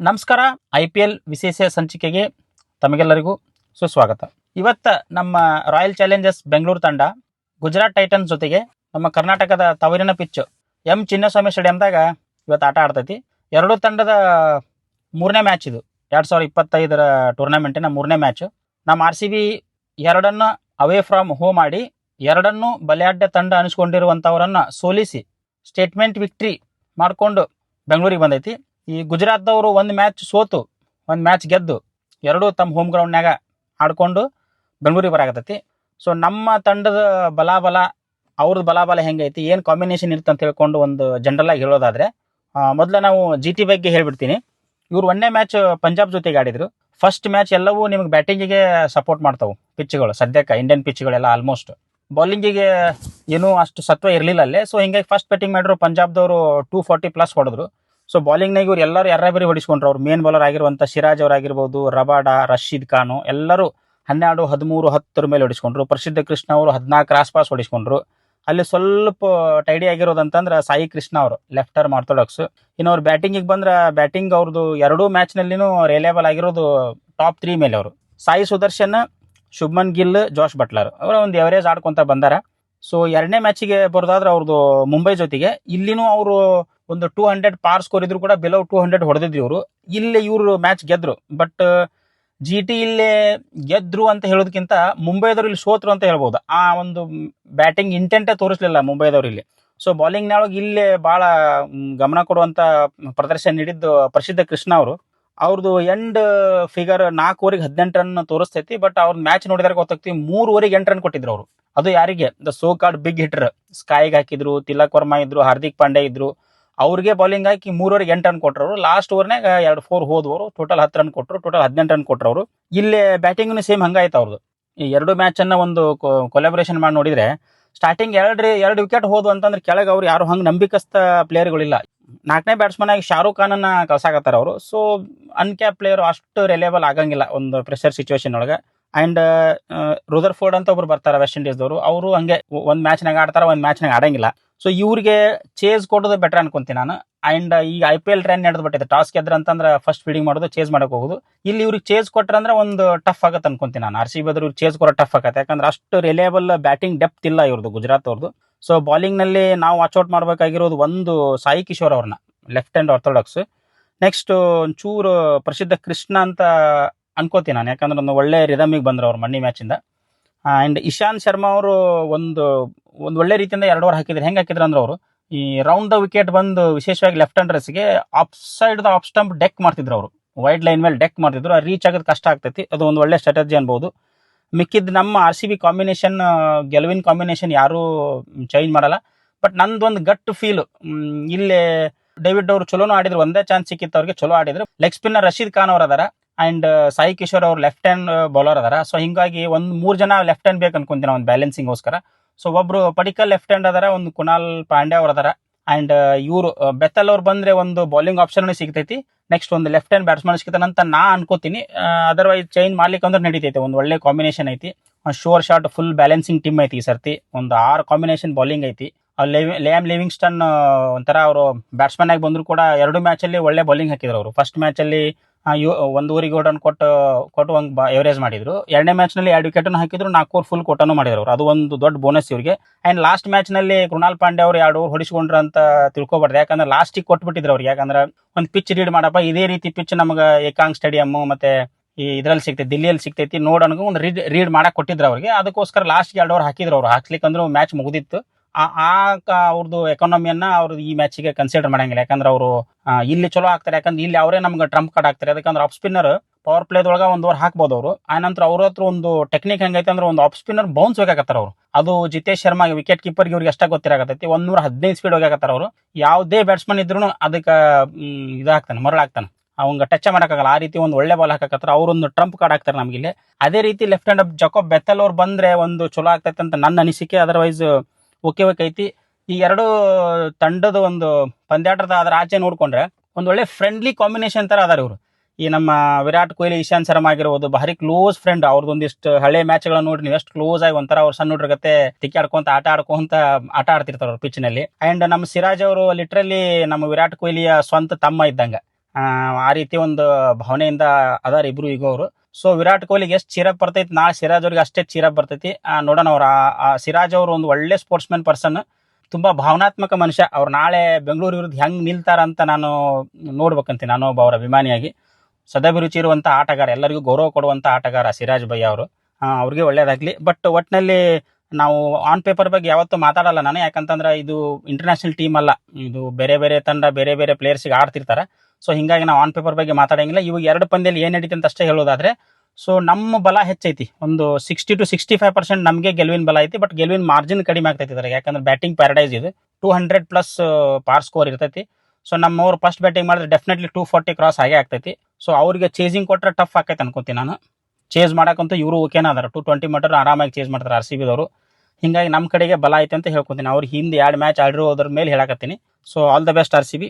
ನಮಸ್ಕಾರ. IPL ವಿಶೇಷ ಸಂಚಿಕೆಗೆ ತಮಗೆಲ್ಲರಿಗೂ ಸುಸ್ವಾಗತ. ಇವತ್ತು ನಮ್ಮ ರಾಯಲ್ ಚಾಲೆಂಜರ್ಸ್ ಬೆಂಗಳೂರು ತಂಡ ಗುಜರಾತ್ ಟೈಟನ್ಸ್ ಜೊತೆಗೆ ನಮ್ಮ ಕರ್ನಾಟಕದ ತವರಿನ ಪಿಚ್ ಚಿನ್ನಸ್ವಾಮಿ ಸ್ಟೇಡಿಯಂದಾಗ ಇವತ್ತು ಆಟ ಆಡ್ತೈತಿ. ಎರಡೂ ತಂಡದ ಮೂರನೇ ಮ್ಯಾಚ್ ಇದು. 2025 ಟೂರ್ನಮೆಂಟಿನ ಮೂರನೇ ಮ್ಯಾಚ್. ನಮ್ಮ RCB ಎರಡನ್ನು ಅವೇ ಫ್ರಮ್ ಹೋಮ್ ಮಾಡಿ ಎರಡನ್ನು ಬಲಿಯಾಡ್ಯ ತಂಡ ಅನಿಸ್ಕೊಂಡಿರುವಂಥವರನ್ನು ಸೋಲಿಸಿ ಸ್ಟೇಟ್ಮೆಂಟ್ ವಿಕ್ಟ್ರಿ ಮಾಡಿಕೊಂಡು ಬೆಂಗಳೂರಿಗೆ ಬಂದೈತಿ. ಈ ಗುಜರಾತ್ದವರು ಒಂದು ಮ್ಯಾಚ್ ಸೋತು ಒಂದು ಮ್ಯಾಚ್ ಗೆದ್ದು ಎರಡೂ ತಮ್ಮ ಹೋಮ್ ಗ್ರೌಂಡ್ನಾಗ ಆಡ್ಕೊಂಡು ಬೆಂಗಳೂರಿಗೆ ಬರಾಕತ್ತೈತಿ. ಸೊ ನಮ್ಮ ತಂಡದ ಬಲಾಬಲ ಅವ್ರದ್ದು ಬಲಾಬಲ ಹೆಂಗೈತಿ, ಏನು ಕಾಂಬಿನೇಷನ್ ಇರುತ್ತೆ ಅಂತ ಹೇಳ್ಕೊಂಡು ಒಂದು ಜನರಲಾಗಿ ಹೇಳೋದಾದರೆ, ಮೊದಲು ನಾವು GT ಬಗ್ಗೆ ಹೇಳ್ಬಿಡ್ತೀನಿ. ಇವ್ರು ಒಂದನೇ ಮ್ಯಾಚ್ ಪಂಜಾಬ್ ಜೊತೆಗೆ ಆಡಿದರು. ಫಸ್ಟ್ ಮ್ಯಾಚ್ ಎಲ್ಲವೂ ನಿಮಗೆ ಬ್ಯಾಟಿಂಗಿಗೆ ಸಪೋರ್ಟ್ ಮಾಡ್ತಾವೆ ಪಿಚ್ಗಳು. ಸದ್ಯಕ್ಕೆ ಇಂಡಿಯನ್ ಪಿಚ್ಗಳೆಲ್ಲ ಆಲ್ಮೋಸ್ಟ್ ಬೌಲಿಂಗಿಗೆ ಏನೂ ಅಷ್ಟು ಸತ್ವ ಇರಲಿಲ್ಲ ಅಲ್ಲೇ. ಸೊ ಹಿಂಗಾಗಿ ಫಸ್ಟ್ ಬ್ಯಾಟಿಂಗ್ ಮಾಡಿದ್ರು ಪಂಜಾಬ್ದವರು 240+ ಹೊಡೆದ್ರು. ಸೊ ಬಾಲಿಂಗ್ನಾಗ ಇವ್ರು ಎಲ್ಲರೂ ಎರಬರಿ ಹೊಡಿಸ್ಕೊಂಡ್ರು. ಅವ್ರು ಮೇನ್ ಬೌಲರ್ ಆಗಿರುವಂಥ ಸಿರಾಜ್ ಅವರಾಗಿರ್ಬೋದು, ರಬಾಡ, ರಶೀದ್ ಖಾನು ಎಲ್ಲರೂ 12, 13, 10 ಮೇಲೆ ಹೊಡಿಸ್ಕೊಂಡ್ರು. ಪ್ರಸಿದ್ಧ ಕೃಷ್ಣ ಅವರು 14 ಆಸ್ಪಾಸ್ ಹೊಡಿಸ್ಕೊಂಡ್ರು. ಅಲ್ಲಿ ಸ್ವಲ್ಪ ಟೈಡಿ ಆಗಿರೋದಂತಂದ್ರೆ ಸಾಯಿ ಕೃಷ್ಣ ಅವರು ಲೆಫ್ಟರ್ ಆರ್ಥೋಡಾಕ್ಸ್. ಇನ್ನು ಅವ್ರು ಬ್ಯಾಟಿಂಗಿಗೆ ಬಂದ್ರೆ ಬ್ಯಾಟಿಂಗ್ ಅವ್ರದ್ದು ಎರಡೂ ಮ್ಯಾಚ್ನಲ್ಲಿನೂ ರಿಲೇಬಲ್ ಆಗಿರೋದು ಟಾಪ್ 3 ಮೇಲೆ ಅವರು. ಸಾಯಿ ಸುದರ್ಶನ್, ಶುಭ್ಮನ್ ಗಿಲ್, ಜಾಶ್ ಬಟ್ಲರ್ ಅವರ ಒಂದು ಎವರೇಜ್ ಆಡ್ಕೊಂತ ಬಂದಾರ. ಸೊ ಎರಡನೇ ಮ್ಯಾಚಿಗೆ ಬರೋದಾದ್ರೆ ಅವ್ರದ್ದು ಮುಂಬೈ ಜೊತೆಗೆ ಇಲ್ಲಿನೂ ಅವರು ಒಂದು 200 ಪಾರ್ ಸ್ಕೋರ್ ಇದ್ರು ಕೂಡ ಬಿಲೋ 200 ಹೊಡೆದಿದ್ರು ಇವರು. ಇಲ್ಲಿ ಇವರು ಮ್ಯಾಚ್ ಗೆದ್ರು. ಬಟ್ GT ಇಲ್ಲೇ ಗೆದ್ರು ಅಂತ ಹೇಳೋದಕ್ಕಿಂತ ಮುಂಬೈದವ್ರು ಇಲ್ಲಿ ಸೋತ್ರು ಅಂತ ಹೇಳ್ಬೋದು. ಆ ಒಂದು ಬ್ಯಾಟಿಂಗ್ ಇಂಟೆಂಟೇ ತೋರಿಸ್ಲಿಲ್ಲ ಮುಂಬೈದವ್ರು ಇಲ್ಲಿ. ಸೊ ಬಾಲಿಂಗ್ನೊಳಗೆ ಇಲ್ಲೇ ಭಾಳ ಗಮನ ಕೊಡುವಂಥ ಪ್ರದರ್ಶನ ನೀಡಿದ್ದು ಪ್ರಸಿದ್ಧ ಕೃಷ್ಣ ಅವರು. ಅವ್ರದ್ದು ಎಂಡ್ ಫಿಗರ್ 4 ಓವರಿಗೆ 18 ರನ್ ತೋರಿಸ್ತೈತಿ. ಬಟ್ ಅವ್ರ ಮ್ಯಾಚ್ ನೋಡಿದ್ರೆ ಗೊತ್ತಾಗ್ತಿ 3 ಓವರಿಗೆ 8 ರನ್ ಕೊಟ್ಟಿದ್ರು ಅವರು. ಅದು ಯಾರಿಗೆ? The so called big hitter ಸ್ಕೈಗೆ ಹಾಕಿದ್ರು, ತಿಲಕ್ ವರ್ಮಾ ಇದ್ರು, ಹಾರ್ದಿಕ್ ಪಾಂಡೆ ಇದ್ರು. ಅವ್ರಿಗೆ ಬೌಲಿಂಗ್ ಹಾಕಿ 3 ಓವರಿಗೆ 8 ರನ್ ಕೊಟ್ಟರು. ಲಾಸ್ಟ್ ಓವರ್ನಾಗ 2-4 ಹೋದವರು ಟೋಟಲ್ 10 ರನ್ ಕೊಟ್ಟರು. ಟೋಟಲ್ 18 ರನ್ ಕೊಟ್ಟರು ಅವರು. ಇಲ್ಲೇ ಬ್ಯಾಟಿಂಗ್ನು ಸೇಮ್ ಹಂಗಾಯ್ತು ಅವ್ರದ್ದು. ಈ ಎರಡು ಮ್ಯಾಚನ್ನು ಒಂದು ಕೊಲಾಬ್ರೇಷನ್ ಮಾಡಿ ನೋಡಿದ್ರೆ ಸ್ಟಾರ್ಟಿಂಗ್ 2 ವಿಕೆಟ್ ಹೋದು ಅಂತಂದ್ರೆ ಕೆಳಗೆ ಅವ್ರು ಯಾರು ಹಂಗೆ ನಂಬಿಕಸ್ತ ಪ್ಲೇಯರ್ಗಳಿಲ್ಲ. 4ನೇ ಬ್ಯಾಟ್ಸ್ಮನ್ ಆಗಿ ಶಾರುಖ್ ಖಾನನ್ನ ಕಳ್ಸಾಕತ್ತಾರ ಅವರು. ಸೊ ಅನ್ಕ್ಯಾಪ್ ಪ್ಲೇಯರ್ ಅಷ್ಟು ರಿಲೇಬಲ್ ಆಗಂಗಿಲ್ಲ ಒಂದು ಪ್ರೆಷರ್ ಸಿಚುವೇಶನ್ ಒಳಗೆ. ಆ್ಯಂಡ್ ರುದರ್ಫೋರ್ಡ್ ಅಂತ ಒಬ್ರು ಬರ್ತಾರೆ ವೆಸ್ಟ್ ಇಂಡೀಸ್ದವರು. ಅವರು ಹಂಗೆ ಒಂದು ಮ್ಯಾಚ್ನಾಗ ಆಡ್ತಾರೆ, ಒಂದು ಮ್ಯಾಚ್ನಾಗ ಆಡಂಗಿಲ್ಲ. ಸೊ ಇವ್ರಿಗೆ ಚೇಸ್ ಕೊಡೋದು ಬೆಟರ್ ಅನ್ಕೊಂತೀನಿ ನಾನು. ಆ್ಯಂಡ್ ಈಗ IPL ಟ್ರೆಂಡ್ ನಡೆದು ಬಿಟ್ಟಿದೆ, ಟಾಸ್ ಗೆದ್ರ ಅಂತಂದ್ರೆ ಫಸ್ಟ್ ಫೀಲ್ಡಿಂಗ್ ಮಾಡೋದು, ಚೇಸ್ ಮಾಡಕ್ಕೆ ಹೋಗೋದು. ಇಲ್ಲಿ ಇವ್ರಿಗೆ ಚೇಸ್ ಕೊಟ್ರಂದ್ರೆ ಒಂದು ಟಫ್ ಆಗತ್ತೆ ಅನ್ಕೊಂತೀನಿ ನಾನು. RCB ಇವ್ರಿಗೆ ಚೇಸ್ ಕೊಡೋ ಟಫ್ ಆಗತ್ತೆ. ಯಾಕಂದ್ರೆ ಅಷ್ಟು ರಿಲೇಬಲ್ ಬ್ಯಾಟಿಂಗ್ ಡೆಪ್ತ್ ಇಲ್ಲ ಇವ್ರದ್ದು ಗುಜರಾತ್ ಅವ್ರದ್ದು. ಸೊ ಬಾಲಿಂಗ್ನಲ್ಲಿ ನಾವು ವಾಚ್ಔಟ್ ಮಾಡಬೇಕಾಗಿರೋದು ಒಂದು ಸಾಯಿ ಕಿಶೋರ್ ಅವ್ರನ್ನ, ಲೆಫ್ಟ್ ಹ್ಯಾಂಡ್ ಆರ್ಥೋಡಾಕ್ಸ್. ನೆಕ್ಸ್ಟ್ ಒಂಚೂರು ಪ್ರಸಿದ್ಧ ಕೃಷ್ಣ ಅಂತ ಅನ್ಕೋತೀನಿ ನಾನು. ಯಾಕಂದ್ರೆ ಒಂದು ಒಳ್ಳೆ ರಿದಮಿಗೆ ಬಂದ್ರು ಅವ್ರು ಮಣ್ಣಿ ಮ್ಯಾಚಿಂದ. ಆ್ಯಂಡ್ ಇಶಾಂತ್ ಶರ್ಮಾ ಅವರು ಒಂದು ಒಳ್ಳೆ ರೀತಿಯಿಂದ 2 ಓವರ್ ಹಾಕಿದ್ರು. ಹೆಂಗೆ ಹಾಕಿದ್ರು ಅಂದ್ರೆ ಅವರು ಈ ರೌಂಡ್ ದ ವಿಕೆಟ್ ಬಂದು ವಿಶೇಷವಾಗಿ ಲೆಫ್ಟ್ ಹ್ಯಾಂಡರ್ಸ್ಗೆ off side off stump deck ಮಾಡ್ತಿದ್ರು ಅವರು. ವೈಡ್ ಲೈನ್ ಮೇಲೆ ಡೆಕ್ ಮಾಡ್ತಿದ್ರು. ರೀಚ್ ಆಗೋದು ಕಷ್ಟ ಆಗ್ತೈತಿ. ಅದು ಒಂದು ಒಳ್ಳೆ ಸ್ಟ್ರಾಟಜಿ ಅನ್ಬೋದು. ಮಿಕ್ಕಿದ್ದು ನಮ್ಮ RCB ಕಾಂಬಿನೇಷನ್, ಗೆಲುವಿನ ಕಾಂಬಿನೇಷನ್ ಯಾರೂ ಚೇಂಜ್ ಮಾಡಲ್ಲ. ಬಟ್ ನಂದೊಂದು ಗಟ್ ಫೀಲ್, ಇಲ್ಲೇ ಡೇವಿಡ್ ಅವರು ಚಲೋನು ಆಡಿದ್ರು. ಒಂದೇ ಚಾನ್ಸ್ ಸಿಕ್ಕಿತ್ತು ಅವ್ರಿಗೆ, ಚಲೋ ಆಡಿದ್ರು. ಲೆಗ್ ಸ್ಪಿನ್ನರ್ ರಶೀದ್ ಖಾನ್ ಅವ್ರು ಅದಾರ. ಆ್ಯಂಡ್ ಸಾಯಿ ಕಿಶೋರ್ ಅವ್ರು ಲೆಫ್ಟ್ ಹ್ಯಾಂಡ್ ಬೌಲರ್ ಅದಾರ. ಸೊ ಹಿಂಗಾಗಿ ಒಂದು 3 ಜನ ಲೆಫ್ಟ್ ಹ್ಯಾಂಡ್ ಬೇಕು ಅನ್ಕೊಂತೀನಿ ಒಂದು ಬ್ಯಾಲೆನ್ಸಿಂಗೋಸ್ಕರ. ಸೊ ಒಬ್ರು ಪಡಿಕಲ್ ಲೆಫ್ಟ್ ಹ್ಯಾಂಡ್ ಅದಾರ, ಒಂದು ಕುನಾಲ್ ಪಾಂಡೆ ಅವ್ರು ಅದಾರ. ಆ್ಯಂಡ್ ಇವರು ಬೆತ್ತಲ್ ಅವ್ರು ಬಂದ್ರೆ ಒಂದು ಬೌಲಿಂಗ್ ಆಪ್ಷನ್ ಸಿಗ್ತೈತಿ. ನೆಕ್ಸ್ಟ್ ಒಂದು ಲೆಫ್ಟ್ ಹ್ಯಾಂಡ್ ಬ್ಯಾಟ್ಸ್ಮನ್ ಸಿಗ್ತಾನಂತ ನಾ ಅನ್ಕೋತೀನಿ. ಅದರ್ವೈಸ್ ಚೇಂಜ್ ಮಾಡ್ಲಿಕ್ಕೆ ಅಂದ್ರೆ ನಡೀತೈತೆ. ಒಂದು ಒಳ್ಳೆ ಕಾಂಬಿನೇಷನ್ ಐತಿ, sure shot full balancing team ಐತಿ ಈ ಸರ್ತಿ. ಒಂದು 6 ಕಾಂಬಿನೇಷನ್ ಬೌಲಿಂಗ್ ಐತಿ. ಲಿಯಾಮ್ ಲಿವಿಂಗ್ಸ್ಟನ್ ಒಂಥರ ಅವರು ಬ್ಯಾಟ್ಸ್ಮನ್ ಆಗಿ ಬಂದ್ರು ಕೂಡ 2 ಮ್ಯಾಚಲ್ಲಿ ಒಳ್ಳೆ ಬೌಲಿಂಗ್ ಹಾಕಿದ್ರು ಅವರು. ಫಸ್ಟ್ ಮ್ಯಾಚಲ್ಲಿ 1 ಓವರಿಗೆ 7 ರನ್ ಕೊಟ್ಟು ಒಂದು ಎವರೇಜ್ ಮಾಡಿದ್ರು. ಎರಡನೇ ಮ್ಯಾಚ್ನಲ್ಲಿ 2 ವಿಕೆಟನ್ನು ಹಾಕಿದ್ರು, 4 ಓವರ್ ಫುಲ್ ಕೊಟ್ಟನು ಮಾಡಿದ್ರು ಅವರು. ಅದು ಒಂದು ದೊಡ್ಡ ಬೋನಸ್ ಇವ್ರಿಗೆ. ಆ್ಯಂಡ್ ಲಾಸ್ಟ್ ಮ್ಯಾಚ್ನಲ್ಲಿ ಕೃಣಾಲ್ ಪಾಂಡೆ ಅವರು 2 ಓವರ್ ಹೊಡಿಸ್ಕೊಂಡ್ರು ಅಂತ ತಿಳ್ಕೊಬಾರ್ದು. ಯಾಕಂದ್ರೆ ಲಾಸ್ಟಿಗೆ ಕೊಟ್ಬಿಟ್ಟಿದ್ರು ಅವ್ರಿಗೆ. ಯಾಕಂದ್ರೆ ಒಂದು ಪಿಚ್ ರೀಡ್ ಮಾಡಪ್ಪ, ಇದೇ ರೀತಿ ಪಿಚ್ ನಮಗೆ ಏಕಾಂಗ್ ಸ್ಟೇಡಿಯಮ್ ಮತ್ತೆ ಈ ಇದರಲ್ಲಿ ಸಿಗ್ತೈತಿ, ದಿಲ್ಲಿಯಲ್ಲಿ ಸಿಗ್ತೈತಿ ನೋಡೋಣ ಒಂದು ರೀಡ್ ಮಾಡಕ್ಕೆ ಕೊಟ್ಟಿದ್ರು ಅವ್ರಿಗೆ. ಅದಕ್ಕೋಸ್ಕರ ಲಾಸ್ಟ್ಗೆ 2 ಓವರ್ ಹಾಕಿದ್ರು ಅವರು. ಹಾಕ್ಲಿಕ್ಕಂದ್ರೆ ಮ್ಯಾಚ್ ಮುಗಿದಿತ್ತು. ಅವ್ರದ್ದು ಎಕಾನಮಿಯನ್ನ ಅವ್ರು ಈ ಮ್ಯಾಚಿಗೆ ಕನ್ಸಿಡರ್ ಮಾಡಂಗಿಲ್ಲ. ಯಾಕಂದ್ರೆ ಅವರು ಇಲ್ಲಿ ಚಲೋ ಆಗ್ತಾರೆ. ಯಾಕಂದ್ರೆ ಇಲ್ಲಿ ಅವರೇ ನಮ್ಗೆ ಟ್ರಂಪ್ ಕಾರ್ಡ್ ಆಗ್ತಾರೆ. ಯಾಕಂದ್ರೆ ಆಫ್ ಸ್ಪಿನ್ನರ್ ಪವರ್ ಪ್ಲೇದೊಳಗೆ 1 ಓವರ್ ಹಾಕ್ಬೋದು ಅವರು. ಆನಂತರ ಅವ್ರ ಹತ್ರ ಒಂದು ಟೆಕ್ನಿಕ್ ಹೆಂಗೈತೆ ಅಂದ್ರೆ ಒಂದು ಆಫ್ ಸ್ಪಿನ್ನರ್ ಬೌನ್ಸ್ ಹೋಗಾಕತ್ತಾರ ಅವರು. ಅದು ಜಿತೇಶ್ ಶರ್ಮಾ ವಿಕೆಟ್ ಕೀಪರ್ಗೆ ಇವ್ರಿಗೆ ಅಷ್ಟ ಗೊತ್ತಿರಾಕತ್ತೈತಿ. 115 ಸ್ಪೀಡ್ ಹೋಗಾಕತ್ತಾರ ಅವರು. ಯಾವುದೇ ಬ್ಯಾಟ್ಸ್ಮನ್ ಇದ್ರು ಅದಕ್ಕೆ ಇದಾಗ್ತಾನೆ, ಮರಳಾಗ್ತಾನೆ. ಅವಂಗ ಟಚ್ ಮಾಡೋಕ್ಕಾಗಲ್ಲ. ಆ ರೀತಿ ಒಂದು ಒಳ್ಳೆ ಬಾಲ್ ಹಾಕಕತ್ತಾರ. ಅವ್ರೊಂದು ಟ್ರಂಪ್ ಕಾರ್ಡ್ ಆಗ್ತಾರೆ ನಮ್ಗಿಲ್ಲಿ. ಅದೇ ರೀತಿ ಲೆಫ್ಟ್ ಹ್ಯಾಂಡ್ ಜಾಕೋಬ್ ಬೆತ್ತಲ್ ಅವ್ರು ಬಂದ್ರೆ ಒಂದು ಚಲೋ ಆಗ್ತೈತೆ ಅಂತ ನನ್ನ ಅನಿಸಿಕೆ. ಅದರ್ವೈಸ್ ಓಕೆ ಐತಿ. ಈ 2 ತಂಡದ ಒಂದು ಪಂದ್ಯಾಟದ ಅದರ ಆಚೆ ನೋಡ್ಕೊಂಡ್ರೆ ಒಂದು ಒಳ್ಳೆ ಫ್ರೆಂಡ್ಲಿ ಕಾಂಬಿನೇಷನ್ ತರ ಅದಾರ ಇವರು. ಈ ನಮ್ಮ ವಿರಾಟ್ ಕೊಹ್ಲಿ, ಇಶಾಂತ್ ಶರ್ಮಾ ಆಗಿರ್ಬೋದು, ಭಾರಿ ಕ್ಲೋಸ್ ಫ್ರೆಂಡ್. ಅವ್ರದ್ದೊಂದಿಷ್ಟು ಹಳೆ ಮ್ಯಾಚ್ಗಳನ್ನ ನೋಡಿ ನೀವು ಎಷ್ಟು ಕ್ಲೋಸ್ ಆಗಿ ಒಂಥರ ಅವ್ರ ಸಣ್ಣ ಹುಡುಗ್ರ ಗತೆ ತಿಕ್ಕಾಡ್ಕೊಂತ ಆಟ ಆಡ್ತಿರ್ತಾರೆ ಅವ್ರ ಪಿಚ್ನಲ್ಲಿ. ಅಂಡ್ ನಮ್ಮ ಸಿರಾಜ್ ಅವರು ಲಿಟ್ರಲಿ ನಮ್ಮ ವಿರಾಟ್ ಕೊಹ್ಲಿಯ ಸ್ವಂತ ತಮ್ಮ ಇದ್ದಂಗ. ಆ ರೀತಿ ಒಂದು ಭಾವನೆಯಿಂದ ಅದಾರ ಇಬ್ರು ಈಗ ಅವರು. ಸೊ ವಿರಾಟ್ ಕೊಹ್ಲಿಗೆ ಎಷ್ಟು ಚೀರಪ್ ಬರ್ತೈತಿ, ನಾಳೆ ಸಿರಾಜ್ ಅವ್ರಿಗೆ ಅಷ್ಟೇ ಚೀರಪ್ ಬರ್ತೈತಿ. ನೋಡೋಣ. ಅವ್ರ ಸಿರಾಜ್ ಅವರು ಒಂದು ಒಳ್ಳೆ ಸ್ಪೋರ್ಟ್ಸ್ಮನ್ ಪರ್ಸನ್, ತುಂಬಾ ಭಾವನಾತ್ಮಕ ಮನುಷ್ಯ. ಅವ್ರು ನಾಳೆ ಬೆಂಗಳೂರು ವಿರುದ್ಧ ಹೆಂಗ್ ನಿಲ್ತಾರ ಅಂತ ನಾನು ನೋಡ್ಬೇಕಂತೀನಿ. ನಾನು ಒಬ್ಬ ಅವರ ಅಭಿಮಾನಿಯಾಗಿ. ಸದಾಭಿರುಚಿ ಇರುವಂತ ಆಟಗಾರ, ಎಲ್ಲರಿಗೂ ಗೌರವ ಕೊಡುವಂತ ಆಟಗಾರ ಸಿರಾಜ್ ಭಯ್ಯ ಅವರು. ಅವ್ರಿಗೆ ಒಳ್ಳೇದಾಗ್ಲಿ. ಬಟ್ ಒಟ್ಟಿನಲ್ಲಿ ನಾವು ಆನ್ ಪೇಪರ್ ಬಗ್ಗೆ ಯಾವತ್ತೂ ಮಾತಾಡಲ್ಲ ನಾನು, ಯಾಕಂತಂದ್ರೆ ಇದು ಇಂಟರ್ನ್ಯಾಷನಲ್ ಟೀಮ್ ಅಲ್ಲ, ಇದು ಬೇರೆ ಬೇರೆ ತಂಡ ಬೇರೆ ಬೇರೆ ಪ್ಲೇಯರ್ಸ್ಗೆ ಆಡ್ತಿರ್ತಾರೆ. ಸೊ ಹಿಂಗಾಗಿ ನಾವು ಆನ್ ಪೇಪರ್ ಬಗ್ಗೆ ಮಾತಾಡಂಗಿಲ್ಲ. ಇವಾಗ 2 ಪಂದ್ಯದಲ್ಲಿ ಏನ್ ನಡೀತಿ ಅಂತ ಅಷ್ಟೇ ಹೇಳೋದಾದ್ರೆ, ಸೊ ನಮ್ಮ ಬಲ ಹೆಚ್ಚೈತಿ, ಒಂದು 60 to 65% ನಮಗೆ ಗೆಲುವಿನ ಬಲ ಐತಿ. ಬಟ್ ಗೆಲುವಿನ ಮಾರ್ಜಿನ್ ಕಡಿಮೆ ಆಗ್ತೈತಿ ಇದ್ರಾಗ, ಯಾಕಂದ್ರೆ ಬ್ಯಾಟಿಂಗ್ ಪ್ಯಾರಡೈಸ್ ಇದು 200+ ಪಾರ್ ಸ್ಕೋರ್ ಇರ್ತೈತಿ. ಸೊ ನಮ್ಮವ್ರು ಫಸ್ಟ್ ಬ್ಯಾಟಿಂಗ್ ಮಾಡಿದ್ರೆ ಡೆಫಿನೆಟ್ಲಿ 240 ಕ್ರಾಸ್ ಆಗೇ ಆಗ್ತೈತಿ. ಸೊ ಅವ್ರಿಗೆ ಚೇಸಿಂಗ್ ಕೊಟ್ಟರೆ ಟಫ್ ಆಕೈತೆ ಅನ್ಕೋತೀನಿ ನಾನು. ಚೇಸ್ ಮಾಡಕ್ಕಂತೂ ಇವರು ಓಕೆನ ಅದಾರ, 220 ಮೀಟರ್ ಆರಾಮಾಗಿ ಚೇಸ್ ಮಾಡ್ತಾರೆ RCBದವರು. ಹಿಂಗಾಗಿ ನಮ್ಮ ಕಡೆಗೆ ಬಲ ಐತೆ ಅಂತ ಹೇಳ್ಕೊತೀನಿ. ಅವ್ರು ಹಿಂದೆ 2 ಮ್ಯಾಚ್ ಆಡಿರೋದ್ರ ಮೇಲೆ ಹೇಳಕತ್ತೀನಿ. So all the best RCB.